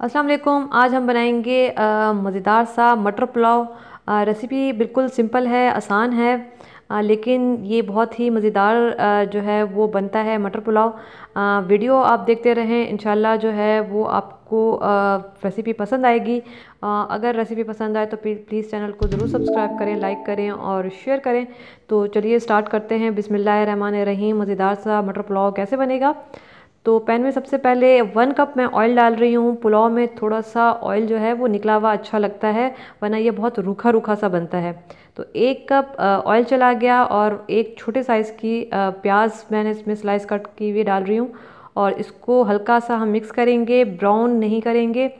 अस्सलाम वालेकुम। आज हम बनाएंगे मज़ेदार सा मटर पुलाव। रेसिपी बिल्कुल सिंपल है, आसान है, लेकिन ये बहुत ही मज़ेदार जो है वो बनता है मटर पुलाव। वीडियो आप देखते रहें, इंशाल्लाह जो है वो आपको रेसिपी पसंद आएगी। अगर रेसिपी पसंद आए तो प्लीज़ चैनल को ज़रूर सब्सक्राइब करें, लाइक करें और शेयर करें। तो चलिए स्टार्ट करते हैं। बिस्मिल्लाहिर्रहमानिर्रहीम। मज़ेदार सा मटर पुलाव कैसे बनेगा। तो पैन में सबसे पहले 1 कप मैं ऑयल डाल रही हूँ। पुलाव में थोड़ा सा ऑयल जो है वो निकला हुआ अच्छा लगता है, वरना ये बहुत रूखा रूखा सा बनता है। तो 1 कप ऑयल चला गया और एक छोटे साइज़ की प्याज मैंने इसमें स्लाइस कट की हुई डाल रही हूँ। और इसको हल्का सा हम मिक्स करेंगे, ब्राउन नहीं करेंगे,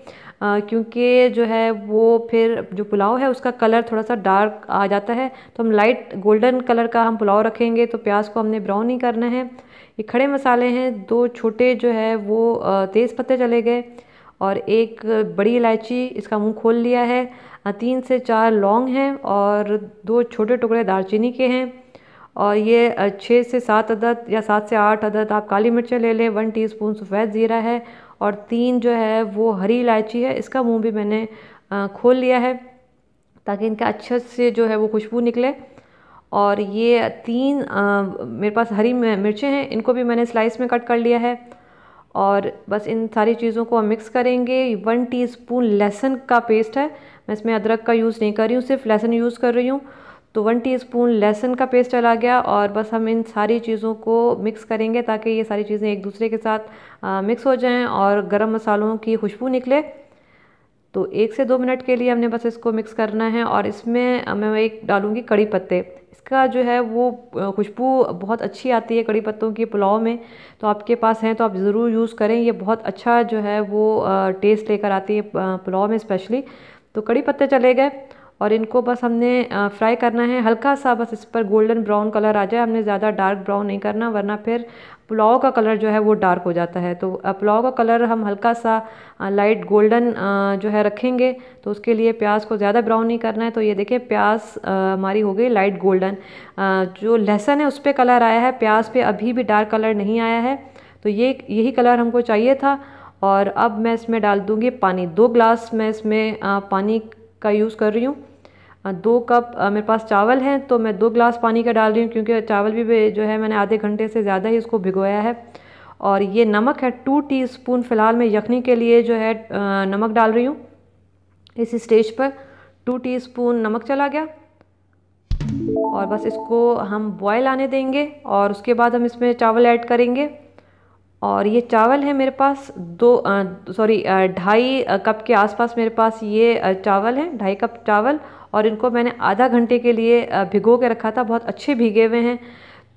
क्योंकि जो है वो फिर जो पुलाव है उसका कलर थोड़ा सा डार्क आ जाता है। तो हम लाइट गोल्डन कलर का हम पुलाव रखेंगे, तो प्याज को हमने ब्राउन नहीं करना है। ये खड़े मसाले हैं, 2 छोटे जो है वो तेज़ पत्ते चले गए और एक बड़ी इलायची इसका मुंह खोल लिया है। 3 से 4 लौंग हैं और 2 छोटे टुकड़े दालचीनी के हैं। और ये 6 से 7 अदद या 7 से 8 अदद आप काली मिर्चें ले लें। 1 टीस्पून सफ़ेद ज़ीरा है और 3 जो है वो हरी इलायची है, इसका मुंह भी मैंने खोल लिया है ताकि इनका अच्छे से जो है वो खुशबू निकले। और ये 3 मेरे पास हरी मिर्चें हैं, इनको भी मैंने स्लाइस में कट कर लिया है। और बस इन सारी चीज़ों को हम मिक्स करेंगे। 1 टीस्पून लहसुन का पेस्ट है, मैं इसमें अदरक का यूज़ नहीं कर रही हूँ, सिर्फ लहसुन यूज़ कर रही हूँ। तो 1 टीस्पून लहसुन का पेस्ट चला गया और बस हम इन सारी चीज़ों को मिक्स करेंगे ताकि ये सारी चीज़ें एक दूसरे के साथ मिक्स हो जाएं और गरम मसालों की खुशबू निकले। तो 1 से 2 मिनट के लिए हमने बस इसको मिक्स करना है। और इसमें मैं एक डालूँगी कड़ी पत्ते। इसका जो है वो खुशबू बहुत अच्छी आती है कड़ी पत्तों की पुलाव में। तो आपके पास हैं तो आप ज़रूर यूज़ करें, ये बहुत अच्छा जो है वो टेस्ट लेकर आती है पुलाव में स्पेशली। तो कड़ी पत्ते चले गए और इनको बस हमने फ्राई करना है हल्का सा, बस इस पर गोल्डन ब्राउन कलर आ जाए। हमने ज़्यादा डार्क ब्राउन नहीं करना, वरना फिर पुलाव का कलर जो है वो डार्क हो जाता है। तो पुलाव का कलर हम हल्का सा लाइट गोल्डन जो है रखेंगे। तो उसके लिए प्याज को ज़्यादा ब्राउन नहीं करना है। तो ये देखिए प्याज हमारी हो गई लाइट गोल्डन। जो लहसुन है उस पर कलर आया है, प्याज पे अभी भी डार्क कलर नहीं आया है। तो ये यही कलर हमको चाहिए था। और अब मैं इसमें डाल दूँगी पानी। 2 गिलास मैं इसमें पानी का यूज़ कर रही हूँ। 2 कप मेरे पास चावल हैं तो मैं 2 गिलास पानी का डाल रही हूँ, क्योंकि चावल भी जो है मैंने आधे घंटे से ज़्यादा ही इसको भिगोया है। और ये नमक है 2 टीस्पून, फ़िलहाल मैं यखनी के लिए जो है नमक डाल रही हूँ। इस स्टेज पर 2 टीस्पून नमक चला गया और बस इसको हम बॉयल आने देंगे और उसके बाद हम इसमें चावल ऐड करेंगे। और ये चावल है मेरे पास 2.5 कप के आसपास मेरे पास ये चावल है, 2.5 कप चावल। और इनको मैंने आधा घंटे के लिए भिगो के रखा था, बहुत अच्छे भीगे हुए हैं।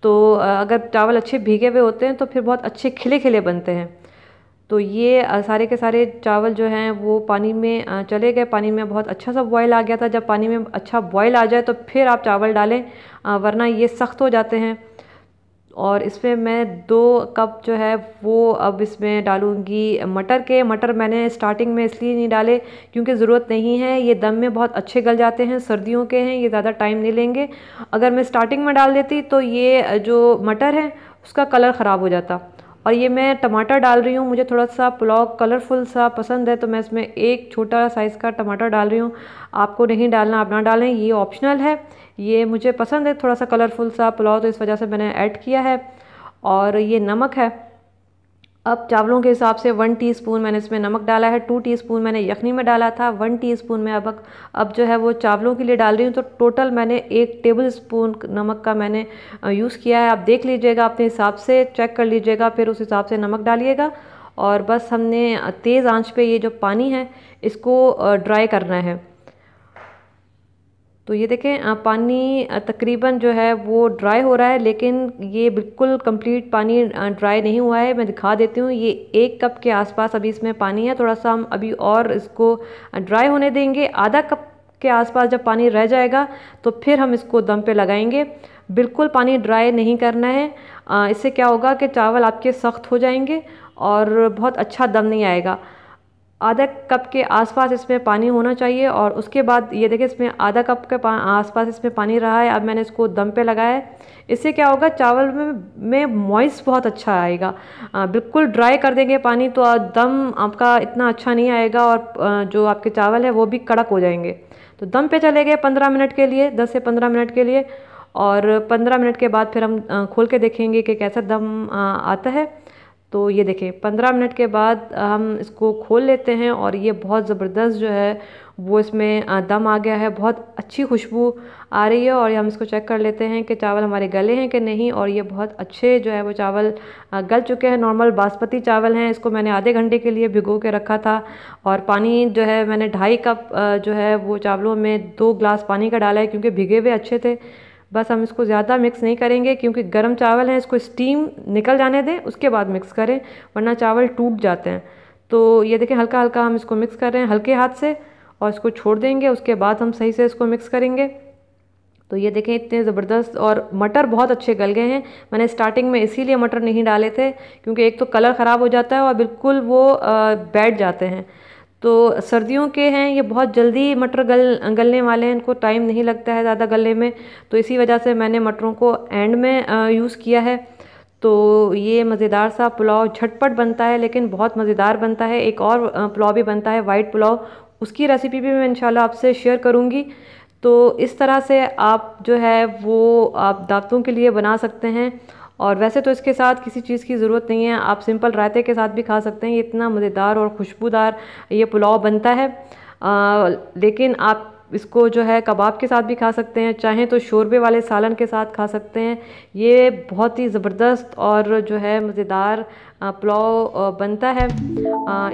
तो अगर चावल अच्छे भीगे हुए होते हैं तो फिर बहुत अच्छे खिले खिले बनते हैं। तो ये सारे के सारे चावल जो हैं वो पानी में चले गए। पानी में बहुत अच्छा सा बॉयल आ गया था। जब पानी में अच्छा बॉयल आ जाए तो फिर आप चावल डालें, वरना ये सख्त हो जाते हैं। और इसमें मैं 2 कप जो है वो अब इसमें डालूँगी मटर मैंने स्टार्टिंग में इसलिए नहीं डाले क्योंकि ज़रूरत नहीं है, ये दम में बहुत अच्छे गल जाते हैं, सर्दियों के हैं, ये ज़्यादा टाइम नहीं लेंगे। अगर मैं स्टार्टिंग में डाल देती तो ये जो मटर है उसका कलर ख़राब हो जाता। और ये मैं टमाटर डाल रही हूँ, मुझे थोड़ा सा पुलाव कलरफुल सा पसंद है, तो मैं इसमें एक छोटा साइज़ का टमाटर डाल रही हूँ। आपको नहीं डालना, आप ना डालें, ये ऑप्शनल है। ये मुझे पसंद है थोड़ा सा कलरफुल सा पुलाव, तो इस वजह से मैंने ऐड किया है। और ये नमक है, अब चावलों के हिसाब से 1 टीस्पून मैंने इसमें नमक डाला है। 2 टीस्पून मैंने यखनी में डाला था, 1 टीस्पून मैं अब जो है वो चावलों के लिए डाल रही हूँ। तो टोटल मैंने 1 टेबल स्पून नमक का मैंने यूज़ किया है। आप देख लीजिएगा, अपने हिसाब से चेक कर लीजिएगा, फिर उस हिसाब से नमक डालिएगा। और बस हमने तेज़ आंच पे ये जो पानी है इसको ड्राई करना है। तो ये देखें पानी तकरीबन जो है वो ड्राई हो रहा है, लेकिन ये बिल्कुल कंप्लीट पानी ड्राई नहीं हुआ है। मैं दिखा देती हूँ, ये 1 कप के आसपास अभी इसमें पानी है। थोड़ा सा हम अभी और इसको ड्राई होने देंगे। आधा कप के आसपास जब पानी रह जाएगा तो फिर हम इसको दम पे लगाएंगे। बिल्कुल पानी ड्राई नहीं करना है, इससे क्या होगा कि चावल आपके सख्त हो जाएंगे और बहुत अच्छा दम नहीं आएगा। आधा कप के आसपास इसमें पानी होना चाहिए। और उसके बाद ये देखिए इसमें आधा कप के आसपास इसमें पानी रहा है। अब मैंने इसको दम पे लगाया है। इससे क्या होगा, चावल में मॉइस्ट बहुत अच्छा आएगा। बिल्कुल ड्राई कर देंगे पानी तो दम आपका इतना अच्छा नहीं आएगा, और जो आपके चावल है वो भी कड़क हो जाएंगे। तो दम पे चले गए 15 मिनट के लिए, 10 से 15 मिनट के लिए। और 15 मिनट के बाद फिर हम खोल के देखेंगे कि कैसा दम आता है। तो ये देखें 15 मिनट के बाद हम इसको खोल लेते हैं, और ये बहुत ज़बरदस्त जो है वो इसमें दम आ गया है। बहुत अच्छी खुशबू आ रही है। और हम इसको चेक कर लेते हैं कि चावल हमारे गले हैं कि नहीं। और ये बहुत अच्छे जो है वो चावल गल चुके हैं। नॉर्मल बासमती चावल हैं। इसको मैंने आधे घंटे के लिए भिगो के रखा था। और पानी जो है मैंने 2.5 कप जो है वो चावलों में 2 ग्लास पानी का डाला है, क्योंकि भिगे हुए अच्छे थे। बस हम इसको ज़्यादा मिक्स नहीं करेंगे, क्योंकि गर्म चावल हैं, इसको स्टीम निकल जाने दें, उसके बाद मिक्स करें, वरना चावल टूट जाते हैं। तो ये देखें हल्का हल्का हम इसको मिक्स कर रहे हैं हल्के हाथ से, और इसको छोड़ देंगे। उसके बाद हम सही से इसको मिक्स करेंगे। तो ये देखें इतने ज़बरदस्त, और मटर बहुत अच्छे गल गए हैं। मैंने स्टार्टिंग में इसीलिए मटर नहीं डाले थे, क्योंकि एक तो कलर ख़राब हो जाता है और बिल्कुल वो बैठ जाते हैं। तो सर्दियों के हैं ये, बहुत जल्दी मटर गलने वाले हैं, इनको टाइम नहीं लगता है ज़्यादा गलने में। तो इसी वजह से मैंने मटरों को एंड में यूज़ किया है। तो ये मज़ेदार सा पुलाव झटपट बनता है, लेकिन बहुत मज़ेदार बनता है। एक और पुलाव भी बनता है वाइट पुलाव, उसकी रेसिपी भी मैं इंशाल्लाह आपसे शेयर करूँगी। तो इस तरह से आप जो है वो आप दावतों के लिए बना सकते हैं। और वैसे तो इसके साथ किसी चीज़ की ज़रूरत नहीं है, आप सिंपल रायते के साथ भी खा सकते हैं। ये इतना मज़ेदार और खुशबूदार ये पुलाव बनता है। लेकिन आप इसको जो है कबाब के साथ भी खा सकते हैं, चाहें तो शोरबे वाले सालन के साथ खा सकते हैं। ये बहुत ही ज़बरदस्त और जो है मज़ेदार पुलाव बनता है।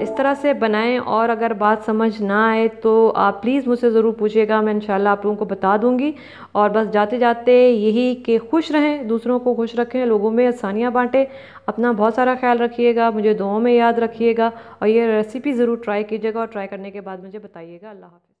इस तरह से बनाएं। और अगर बात समझ ना आए तो आप प्लीज़ मुझसे ज़रूर पूछिएगा, मैं इंशाल्लाह आप लोगों को बता दूंगी। और बस जाते जाते यही कि खुश रहें, दूसरों को खुश रखें, लोगों में आसानियाँ बांटें। अपना बहुत सारा ख्याल रखिएगा, मुझे दुआओं में याद रखिएगा, और ये रेसिपी ज़रूर ट्राई कीजिएगा, और ट्राई करने के बाद मुझे बताइएगा। अल्लाह हाफ़िज़।